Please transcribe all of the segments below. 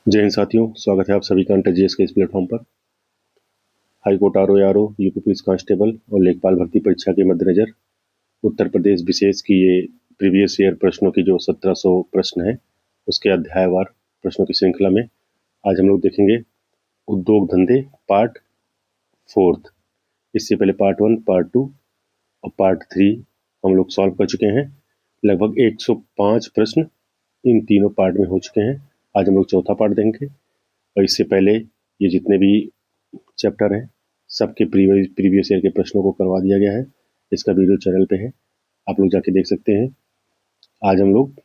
जय हिंद साथियों, स्वागत है आप सभी का अंटर जीएस के इस प्लेटफॉर्म पर। High court RO UP police constable और लेखपाल भर्ती परीक्षा के मद्देनजर उत्तर प्रदेश विशेष की ये प्रीवियस ईयर प्रश्नों की जो 1700 प्रश्न है उसके अध्यायवार प्रश्नों की श्रृंखला में आज हम लोग देखेंगे उद्योग धंधे पार्ट 4। इससे पहले पार्ट 1, पार्ट 2 और पार्ट 3 हम लोग सॉल्व कर चुके हैं। लगभग 105 प्रश्न इन तीनों पार्ट में हो चुके हैं। आज हम लोग चौथा पार्ट देंगे और इससे पहले ये जितने भी चैप्टर हैं सबके प्रीवियस ईयर के प्रश्नों को करवा दिया गया है। इसका वीडियो चैनल पे है, आप लोग जाके देख सकते हैं। आज हम लोग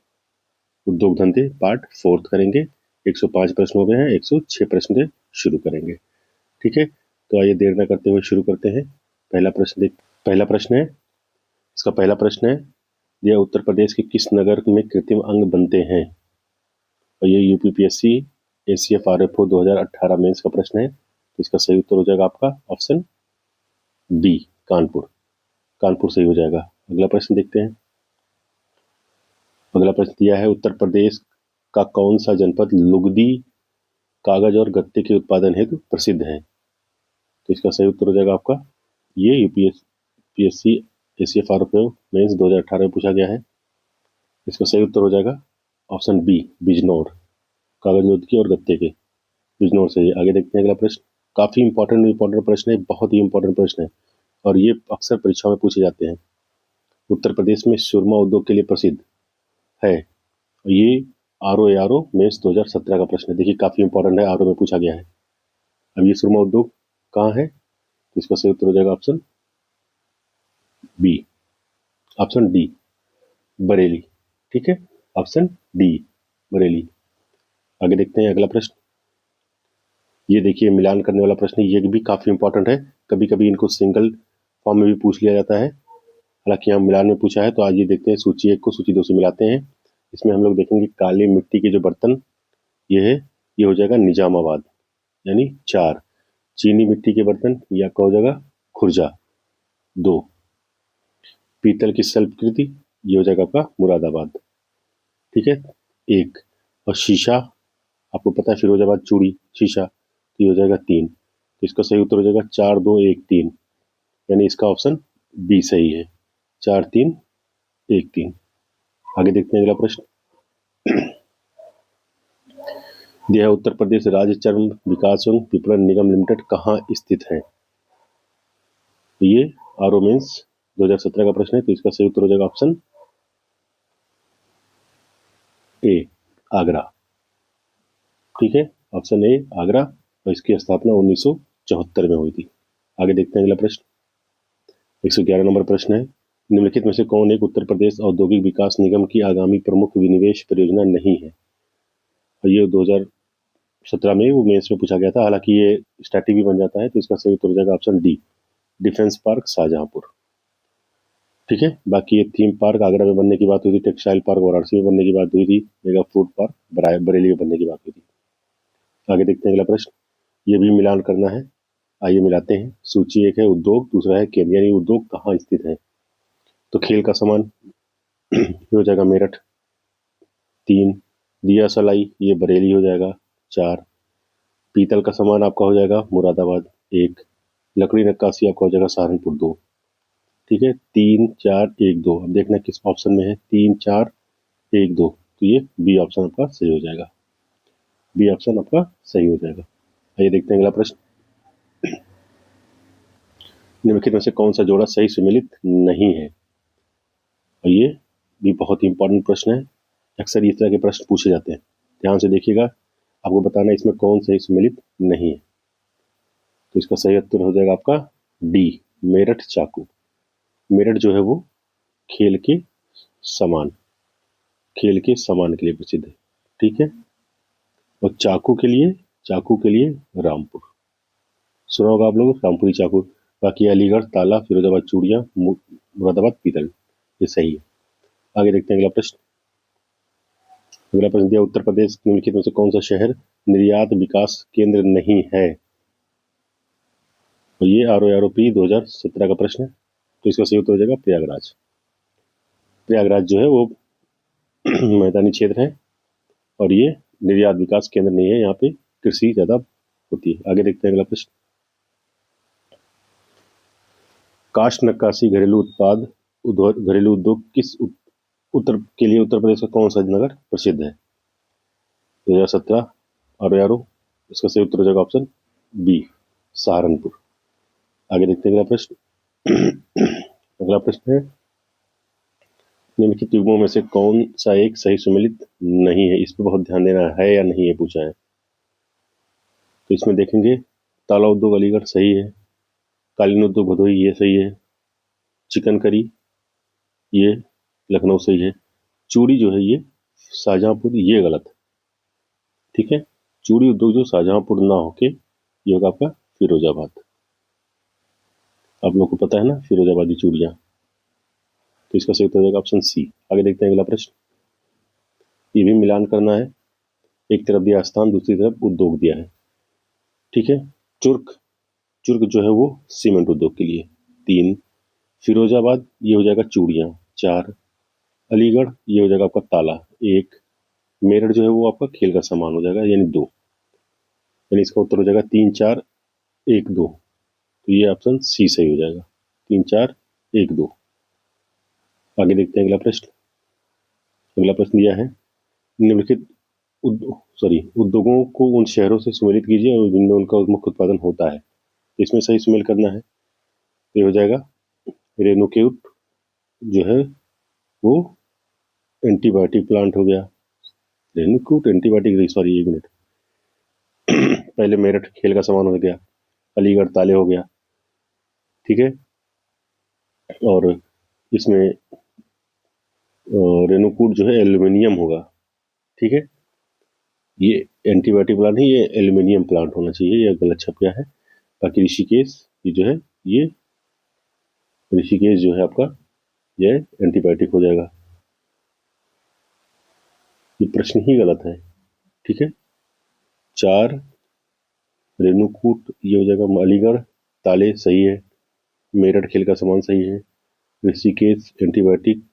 उद्योग धंधे पार्ट 4 करेंगे। 105 प्रश्न हो गए हैं, 106 प्रश्न से शुरू करेंगे। ठीक है, तो आइए देर न करते हुए शुरू करते हैं। पहला प्रश्न है, इसका पहला प्रश्न है, यह उत्तर प्रदेश के किस नगर में कृत्रिम अंग बनते हैं? और ये यूपीपीएससी एसीएफ आरएफओ 2018 मेंस का प्रश्न है। तो इसका सही उत्तर हो जाएगा आपका ऑप्शन बी, कानपुर। कानपुर सही हो जाएगा। अगला प्रश्न देखते हैं। अगला प्रश्न दिया है, उत्तर प्रदेश का कौन सा जनपद लुगदी, कागज और गत्ते के उत्पादन हेतु प्रसिद्ध है? तो इसका सही उत्तर हो जाएगा आपका, ये यूपीएससी एसीएफ आरएफओ मेंस 2018 में पूछा गया है। इसका सही उत्तर हो जाएगा ऑप्शन बी, बिजनौर। कागज लुगदी और गत्ते के बिजनौर से। आगे देखते हैं अगला प्रश्न। काफी इंपॉर्टेंट प्रश्न है, बहुत ही इंपॉर्टेंट प्रश्न है और ये अक्सर परीक्षा में पूछे जाते हैं। उत्तर प्रदेश में सुरमा उद्योग के लिए प्रसिद्ध है। ये आरओ मेंस 2017 का प्रश्न है। देखिए काफी इंपॉर्टेंट है, आरओ में पूछा गया है। अब ये सुरमा उद्योग कहाँ है? तो इसका सही उत्तर हो जाएगा option B, option D, Bareilly. ठीक है, ऑप्शन डी, बरेली। आगे देखते हैं अगला प्रश्न। ये देखिए मिलान करने वाला प्रश्न, ये भी काफी इंपॉर्टेंट है। कभी कभी इनको सिंगल फॉर्म में भी पूछ लिया जाता है, हालांकि यहाँ मिलान में पूछा है। तो आज ये देखते हैं सूची 1 को सूची 2 से मिलाते हैं। इसमें हम लोग देखेंगे काली मिट्टी के जो बर्तन ये है, ये हो जाएगा निजामाबाद यानी 4। चीनी मिट्टी के बर्तन या क्या हो जाएगा, खुर्जा 2। पीतल की शल्पकृति ये हो जाएगा आपका मुरादाबाद। ठीक है, 1। और शीशा आपको पता है फिरोजाबाद चूड़ी शीशा, तो ये हो जाएगा 3। तो इसका सही उत्तर हो जाएगा 4 2 1 3, यानी इसका ऑप्शन बी सही है, 4 3 1 3। आगे देखते हैं अगला प्रश्न। यह उत्तर प्रदेश राज्य चर्म विकास एवं विपणन निगम लिमिटेड कहाँ स्थित है? तो ये आरओ मेंस 2017 का प्रश्न है। तो इसका सही उत्तर हो जाएगा ऑप्शन ए, आगरा। ठीक है, ऑप्शन ए, आगरा। और इसकी स्थापना 1974 में हुई थी। आगे देखते हैं अगला प्रश्न। 111 नंबर प्रश्न है, निम्नलिखित में से कौन एक उत्तर प्रदेश औद्योगिक विकास निगम की आगामी प्रमुख विनिवेश परियोजना नहीं है? और ये 2017 में वो मेंस में पूछा गया था, हालांकि ये स्टैटिक भी बन जाता है। तो इसका सही उत्तर हो जाएगा option D, defence park Shahjahanpur. ठीक है, बाकी ये थीम पार्क आगरा में बनने की बात हुई थी, टेक्सटाइल पार्क वाराणसी में बनने की बात हुई थी, मेगा फूड पार्क बरेली में बनने की बात हुई थी। आगे देखते हैं अगला प्रश्न, ये भी मिलान करना है। आइए मिलाते हैं। सूची 1 है उद्योग, दूसरा है केंद्र, यानी उद्योग कहाँ स्थित है? तो खेल का सामान ये हो जाएगा मेरठ। 3। दिया सलाई ये बरेली हो जाएगा। 4। पीतल का सामान आपका हो जाएगा मुरादाबाद। 1। लकड़ी नक्काशी आपका हो जाएगा सहारनपुर। 2। ठीक है, 3 4 1 2। अब देखना किस ऑप्शन में है, 3 4 1 2। तो ये बी ऑप्शन आपका सही हो जाएगा, बी ऑप्शन आपका सही हो जाएगा। आइए देखते हैं अगला प्रश्न। निम्नलिखित में से कौन सा जोड़ा सही सुमेलित नहीं है? और ये भी बहुत ही इंपॉर्टेंट प्रश्न है, अक्सर इस तरह के प्रश्न पूछे जाते हैं। ध्यान से देखिएगा, आपको बताना है इसमें कौन सही सुमेलित नहीं है। तो इसका सही उत्तर हो जाएगा आपका डी, मेरठ चाकू। मेरठ जो है वो खेल के सामान के लिए प्रसिद्ध है। ठीक है, और चाकू के लिए रामपुर। सुना होगा आप लोग रामपुरी चाकू। बाकी अलीगढ़ ताला, फिरोजाबाद चूड़ियां, मुरादाबाद पीतल, ये सही है। आगे देखते हैं अगला प्रश्न। अगला प्रश्न दिया, उत्तर प्रदेश निम्नलिखित में से कौन सा शहर निर्यात विकास केंद्र नहीं है? और ये आरओपी 2017 का प्रश्न है। तो इसका सही उत्तर हो जाएगा प्रयागराज। प्रयागराज जो है वो मैदानी क्षेत्र है और ये निर्यात विकास केंद्र नहीं है, यहाँ पे कृषि ज्यादा होती है। आगे देखते हैं अगला प्रश्न। काष्ठ नक्काशी घरेलू घरेलू उद्योग किस उत्तर के लिए उत्तर प्रदेश का कौन सा नगर प्रसिद्ध है? 2017 अरोयारो। इसका सही उत्तर हो जाएगा ऑप्शन बी, सहारनपुर। आगे देखते हैं अगला प्रश्न। अगला प्रश्न है, निम्नलिखित युग्मों में से कौन सा एक सही सुमेलित नहीं है? इस पर बहुत ध्यान देना है या नहीं है पूछा है। तो इसमें देखेंगे, ताला उद्योग अलीगढ़ सही है, कालीन उद्योग भदोही ये सही है, चिकन करी ये लखनऊ सही है, चूड़ी जो है ये शाहजहांपुर ये गलत है। ठीक है, चूड़ी उद्योग जो शाहजहांपुर ना होके ये होगा आपका फिरोजाबाद। आप लोग को पता है ना फिरोजाबादी चूड़ियां, तो इसका सही उत्तर हो जाएगा ऑप्शन सी। आगे देखते हैं अगला प्रश्न। ये भी मिलान करना है, एक तरफ दिया स्थान, दूसरी तरफ उद्योग दिया है। ठीक है, चुर्क जो है वो सीमेंट उद्योग के लिए 3, फिरोजाबाद ये हो जाएगा चूड़ियां 4, अलीगढ़ ये हो जाएगा आपका ताला 1, मेरठ जो है वो आपका खेल का सामान हो जाएगा यानी 2, यानी इसका उत्तर हो जाएगा 3 4 1 2। तो ये ऑप्शन सी सही हो जाएगा, 3 4 1 2। आगे देखते हैं अगला प्रश्न। अगला प्रश्न दिया है, निम्नलिखित उद्योगों को उन शहरों से सुमेलित कीजिए और जिनमें उनका मुख्य उत्पादन होता है। इसमें सही सुमेल करना है, ये हो जाएगा रेणुकूट जो है वो एंटीबायोटिक प्लांट हो गया, रेणुकूट एंटीबायोटिक, सॉरी 1 मिनट, पहले मेरठ खेल का सामान हो गया, अलीगढ़ ताले हो गया। ठीक है, और इसमें रेणुकूट जो है एल्यूमिनियम होगा। ठीक है, ये एंटीबायोटिक प्लांट है, ये एल्यूमिनियम प्लांट होना चाहिए, ये गलत छप गया है। बाकी ऋषिकेश ये जो है ये ऋषिकेश जो है आपका ये एंटीबायोटिक हो जाएगा, ये प्रश्न ही गलत है। ठीक है, 4 रेणुकूट ये हो जाएगा, अलीगढ़ ताले सही है, मेरठ खेल का सामान सही है, ऋषिकेश एंटीबायोटिक,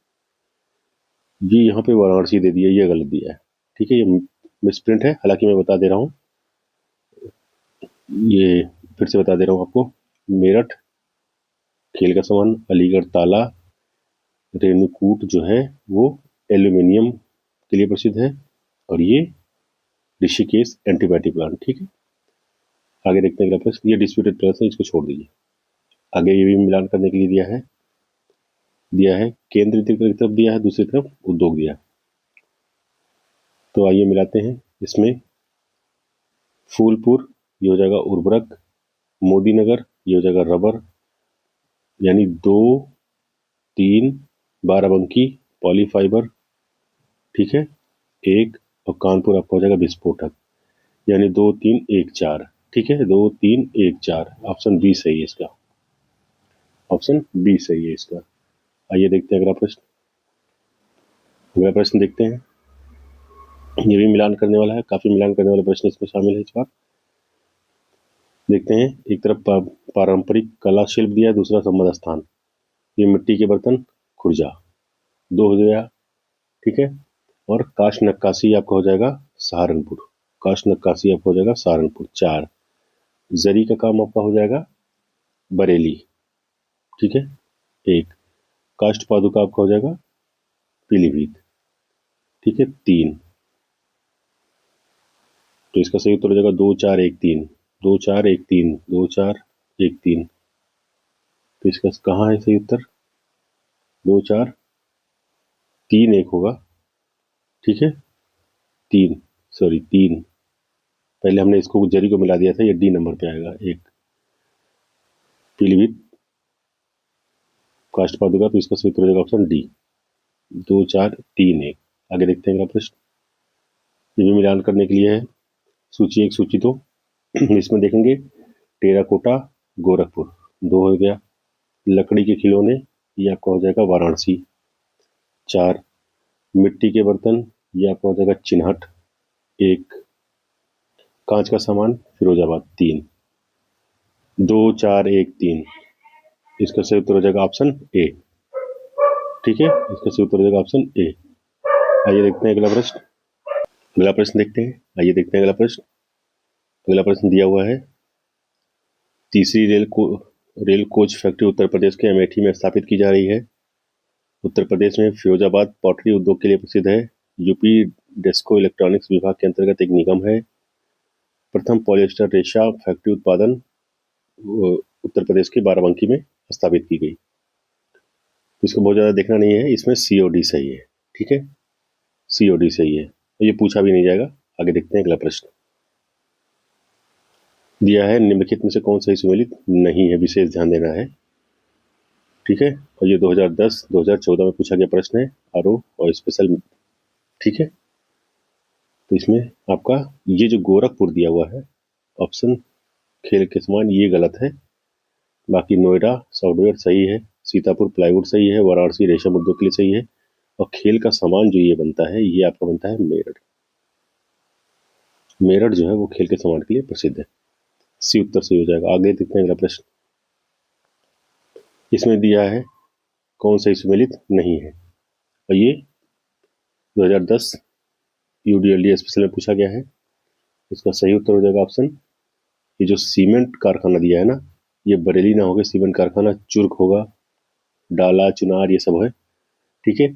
ये यहाँ पे वाराणसी दे दिया, ये गलत दिया है। ठीक है, ये मिसप्रिंट है, हालांकि मैं बता दे रहा हूँ, ये फिर से बता दे रहा हूँ आपको, मेरठ खेल का सामान, अलीगढ़ ताला, रेणुकूट जो है वो एल्यूमिनियम के लिए प्रसिद्ध है, और ये ऋषिकेश एंटीबायोटिक प्लांट। ठीक है, आगे देखते हैं अगला प्रश्न। ये डिस्प्यूटेड प्रश्न है, इसको छोड़ दीजिए। आगे ये भी मिलान करने के लिए दिया है केंद्र की तरफ दिया है, दूसरी तरफ उद्योग दिया। तो आइए मिलाते हैं। इसमें फूलपुर ये हो जाएगा उर्वरक, मोदी नगर ये हो जाएगा रबर, यानी 2 3 बाराबंकी पॉलीफाइबर। ठीक है, 1, और कानपुर आपका हो जाएगा विस्फोटक, यानी 2 3 1 4। ठीक है, 2 3 1 4, ऑप्शन बी सही है इसका, ऑप्शन बी सही है इसका। आइए देखते हैं अगला प्रश्न। अगला प्रश्न देखते हैं, ये भी मिलान करने वाला है, काफी मिलान करने वाले प्रश्न इसमें शामिल है इस बार। देखते हैं, एक तरफ पारंपरिक कला शिल्प दिया है, दूसरा संबद्ध स्थान, ये मिट्टी के बर्तन खुर्जा 2 हो गया। ठीक है, और काष्ठ नक्काशी आपका हो जाएगा सहारनपुर, काष्ठ नक्काशी आपका हो जाएगा सहारनपुर 4, जरी का काम आपका हो जाएगा बरेली। ठीक है, 1, काष्ठ पादुका आपका हो जाएगा पीलीभीत। ठीक है, 3, तो इसका सही उत्तर हो जाएगा 2 4 1 3, 2 4 1 3, 2 4 1 3। तो इसका कहाँ है सही उत्तर? 2 4 3 1 होगा। ठीक है, 3 पहले हमने इसको जरी को मिला दिया था, ये डी नंबर पे आएगा। 1 पीलीभीत काष्ठ पादुका, तो इसका सही उत्तर हो जाएगा ऑप्शन डी, 2 4 3 1। आगे देखते हैं अगला प्रश्न। ये भी मिलान करने के लिए है, सूची 1 सूची 2। इसमें देखेंगे टेराकोटा गोरखपुर 2 हो गया, लकड़ी के खिलौने ये आपका हो जाएगा वाराणसी 4, मिट्टी के बर्तन ये आपका हो जाएगा चिन्हट 1, कांच का सामान फिरोजाबाद 3, 2 4 1 3। इसका सही उत्तर हो जाएगा ऑप्शन ए। ठीक है, इसका सही उत्तर हो जाएगा ऑप्शन ए। आइए देखते हैं अगला प्रश्न। अगला प्रश्न देखते हैं। आइए देखते हैं अगला प्रश्न। अगला प्रश्न दिया हुआ है, तीसरी rail coach factory Uttar Pradesh के अमेठी में स्थापित की जा रही है। उत्तर प्रदेश में फिरोजाबाद पॉटरी उद्योग के लिए प्रसिद्ध है। यूपी डेस्को इलेक्ट्रॉनिक्स विभाग के अंतर्गत एक निगम है। प्रथम पॉलिएस्टर रेशा फैक्ट्री उत्पादन उत्तर प्रदेश के बाराबंकी में स्थापित की गई। तो इसको बहुत ज़्यादा देखना नहीं है, इसमें COD सही है। ठीक है, COD सही है, तो ये पूछा भी नहीं जाएगा। आगे देखते हैं अगला प्रश्न। दिया है, निम्नलिखित में से कौन सही सुमेलित नहीं है, विशेष ध्यान देना है। ठीक है, और ये 2010-2014 में पूछा गया प्रश्न है, आरओ और स्पेशल। ठीक है, तो इसमें आपका ये जो गोरखपुर दिया हुआ है ऑप्शन खेल के समान, ये गलत है। बाकी नोएडा सॉफ्टवेयर सही है, सीतापुर प्लाईवुड सही है, वाराणसी रेशम उद्योग के लिए सही है, और खेल का सामान जो ये बनता है ये आपका बनता है मेरठ। मेरठ जो है वो खेल के सामान के लिए प्रसिद्ध है। सी उत्तर सही हो जाएगा। आगे देखते हैं अगला प्रश्न। इसमें दिया है कौन सही सुमेलित नहीं है, और ये 2010 UDLD स्पेशल में पूछा गया है। इसका सही उत्तर हो जाएगा ऑप्शन, ये जो सीमेंट कारखाना दिया है ना, ये बरेली ना होगा, सीमेंट कारखाना चुर्क होगा, डाला चुनार ये सब है। ठीक है,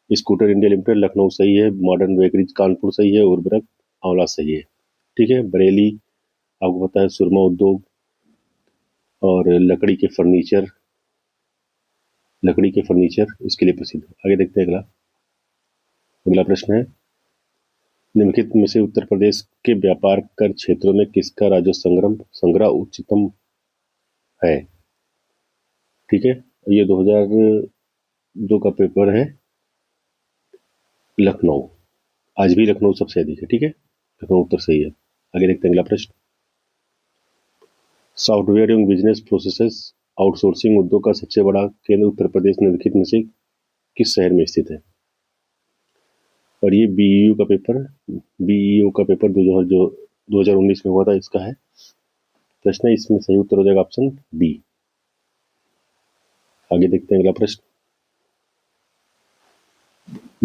स्कूटर इंडिया लिमिटेड लखनऊ सही है, मॉडर्न बेकरीज कानपुर सही है, उर्वरक आंवला सही है। ठीक है, बरेली आपको पता है सुरमा उद्योग और लकड़ी के फर्नीचर इसके लिए प्रसिद्ध है। आगे देखते हैं अगला प्रश्न है, निम्नलिखित में से उत्तर प्रदेश के व्यापार कर क्षेत्रों में किसका राजस्व संग्रह उच्चतम है। ठीक है, ये 2002 का पेपर है। लखनऊ, आज भी लखनऊ सबसे अधिक है। ठीक है, लखनऊ उत्तर सही है। आगे देखते हैं अगला प्रश्न। सॉफ्टवेयर एवं बिजनेस प्रोसेसेस आउटसोर्सिंग उद्योग का सबसे बड़ा केंद्र उत्तर प्रदेश निम्नलिखित में से किस शहर में स्थित है। और ये बीईओ का पेपर 2019 में हुआ था, इसका है प्रश्न है। इसमें सही उत्तर हो जाएगा ऑप्शन बी। आगे देखते हैं अगला प्रश्न।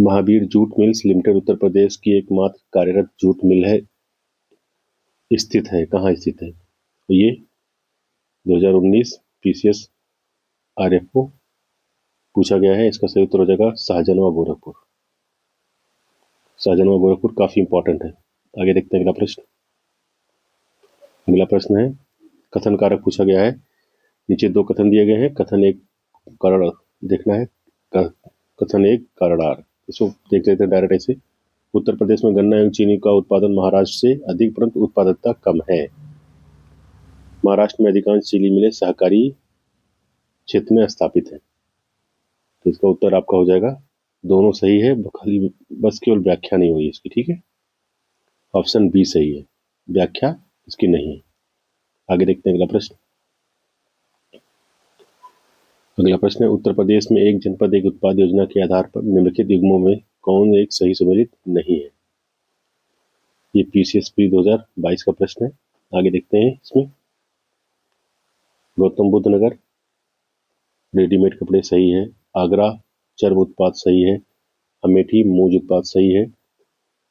Mahavir jute mills limited Uttar Pradesh की एकमात्र कार्यरत जूट मिल है, स्थित है कहाँ स्थित है। तो ये 2019 PCS RFO पूछा गया है। इसका सही उत्तर हो जाएगा शाहजनवा गोरखपुर काफी इंपॉर्टेंट है। आगे देखते हैं अगला प्रश्न। अगला प्रश्न है, कथन कारक पूछा गया है। नीचे 2 कथन दिए गए हैं, कथन एक कारण देखना है, कथन एक कारणा। इसको देख लेते हैं डायरेक्ट ऐसे। उत्तर प्रदेश में गन्ना एवं चीनी का उत्पादन महाराष्ट्र से अधिक परंतु उत्पादकता कम है। महाराष्ट्र में अधिकांश चीनी मिलें सहकारी क्षेत्र में स्थापित है। तो इसका उत्तर आपका हो जाएगा, दोनों सही है, खाली बस केवल व्याख्या नहीं हुई इसकी। ठीक है, ऑप्शन बी सही है, व्याख्या इसकी नहीं है। आगे देखते हैं अगला प्रश्न। अगला प्रश्न है, उत्तर प्रदेश में एक जनपद एक उत्पाद योजना के आधार पर निम्नलिखित युग्मों में कौन एक सही सुमेलित नहीं है। ये PCS प्री 2022 का प्रश्न है। आगे देखते हैं इसमें। गौतम बुद्ध नगर रेडीमेड कपड़े सही है, आगरा चर्म उत्पाद सही है, अमेठी मूज उत्पाद सही है,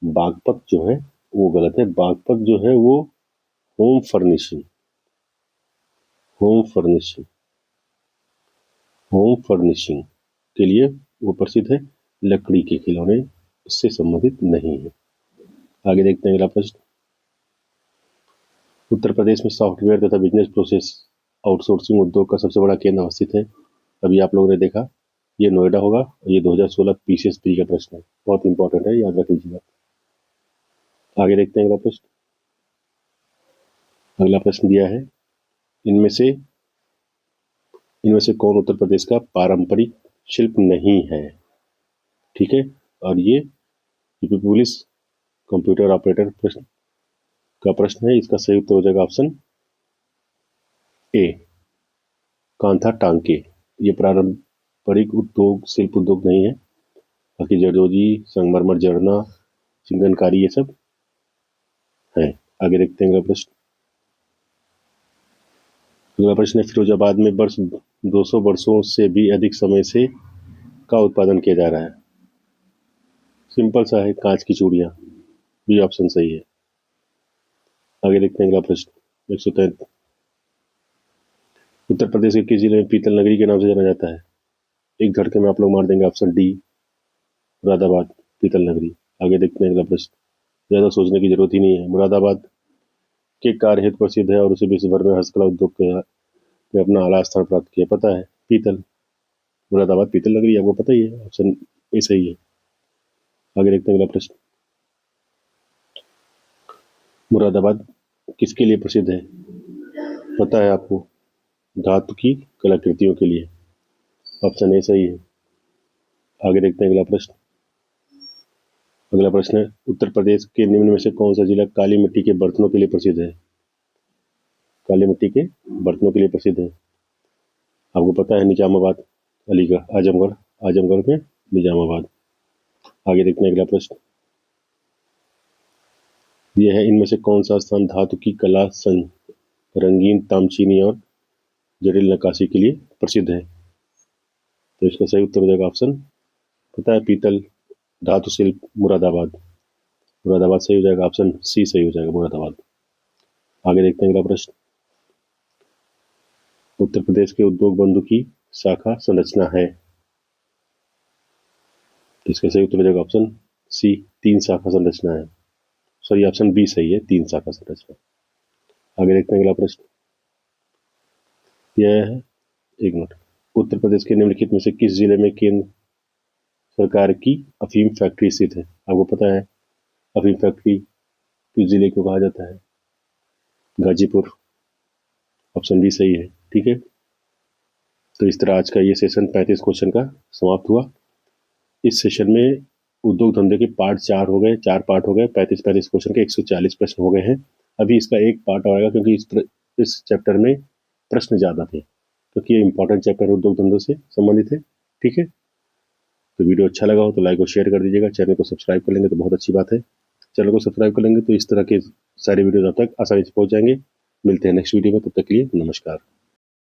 बागपत जो है वो गलत है। बागपत जो है वो होम फर्निशिंग के लिए वो प्रसिद्ध है, लकड़ी के खिलौने इससे संबंधित नहीं है। आगे देखते हैं अगला प्रश्न। उत्तर प्रदेश में सॉफ्टवेयर तथा बिजनेस प्रोसेस आउटसोर्सिंग उद्योग का सबसे बड़ा केंद्र अवस्थित है। अभी आप लोगों ने देखा, ये नोएडा होगा। ये 2016 PCS प्री का प्रश्न है, बहुत इंपॉर्टेंट है, याद रख लीजिएगा। आगे देखते हैं अगला प्रश्न। अगला प्रश्न दिया है, इनमें से कौन उत्तर प्रदेश का पारंपरिक शिल्प नहीं है। ठीक है, और ये यूपी पुलिस कंप्यूटर ऑपरेटर प्रश्न है। इसका सही उत्तर हो जाएगा ऑप्शन ए, कांथा टांके। ये पारंपरिक उद्योग शिल्प उद्योग नहीं है, बाकी जरदोजी संगमरमर जड़ना चिंगनकारी ये सब है। आगे देखते हैं अगला प्रश्न। अगला प्रश्न है, फिरोजाबाद में वर्ष 200 वर्षों से भी अधिक समय से का उत्पादन किया जा रहा है। सिंपल सा है, कांच की चूड़ियाँ। बी ऑप्शन सही है। आगे देखते हैं अगला प्रश्न 163। उत्तर प्रदेश के किस जिले में पीतल नगरी के नाम से जाना जाता है? एक झटके में आप लोग मार देंगे ऑप्शन डी, मुरादाबाद पीतल नगरी। आगे देखते हैं अगला प्रश्न, ज्यादा सोचने की जरूरत ही नहीं है। मुरादाबाद के कार्य हेतु प्रसिद्ध है और उसे विश्व भर में हस्तकला उद्योग में अपना आला स्थान प्राप्त किया। पता है, पीतल, मुरादाबाद पीतल नगरी आपको पता ही है, ऑप्शन ए सही है। आगे देखते हैं अगला प्रश्न, मुरादाबाद किसके लिए प्रसिद्ध है? पता है आपको, धातु की कलाकृतियों के लिए, ऑप्शन ए सही है। आगे देखते हैं अगला प्रश्न। अगला प्रश्न है, उत्तर प्रदेश के निम्न में से कौन सा जिला काली मिट्टी के बर्तनों के लिए प्रसिद्ध है? काली मिट्टी के बर्तनों के लिए प्रसिद्ध है, आपको पता है, निजामाबाद, अलीगढ़, आजमगढ़, आजमगढ़ में निजामाबाद। आगे देखते हैं अगला प्रश्न, यह है इनमें से कौन सा स्थान धातु की कला, रंगीन तामचीनी और जटिल नक्काशी के लिए प्रसिद्ध है? तो इसका सही उत्तर हो जाएगा ऑप्शन, पता है, पीतल धातु शिल्प मुरादाबाद। मुरादाबाद सही हो जाएगा, ऑप्शन सी सही हो जाएगा, मुरादाबाद। आगे देखते हैं अगला प्रश्न, उत्तर प्रदेश के उद्योग बंधु की शाखा संरचना है? तो इसका सही उत्तर हो जाएगा ऑप्शन सी, 3 शाखा संरचना है। सॉरी, ऑप्शन बी सही है, 3 शाखा संरचना। आगे देखते हैं अगला प्रश्न, यह है, एक मिनट, उत्तर प्रदेश के निम्नलिखित में से किस जिले में केंद्र सरकार की अफीम फैक्ट्री स्थित है? आपको पता है, अफीम फैक्ट्री किस जिले को कहा जाता है? गाजीपुर, ऑप्शन बी सही है। ठीक है, तो इस तरह आज का ये सेशन 35 क्वेश्चन का समाप्त हुआ। इस सेशन में उद्योग धंधे के पार्ट 4 हो गए, 4 पार्ट हो गए, 35 क्वेश्चन के 140 प्रश्न हो गए हैं। अभी इसका एक पार्ट आएगा क्योंकि इस चैप्टर में प्रश्न ज़्यादा थे, क्योंकि ये इंपॉर्टेंट चैप्टर उद्योग धंधों से संबंधित है। ठीक है, तो वीडियो अच्छा लगा हो तो लाइक और शेयर कर दीजिएगा। चैनल को सब्सक्राइब कर लेंगे तो बहुत अच्छी बात है। चैनल को सब्सक्राइब कर लेंगे तो इस तरह के सारे वीडियोज आप तक आसानी से पहुंच जाएंगे। मिलते हैं नेक्स्ट वीडियो में, तब तक के लिए नमस्कार।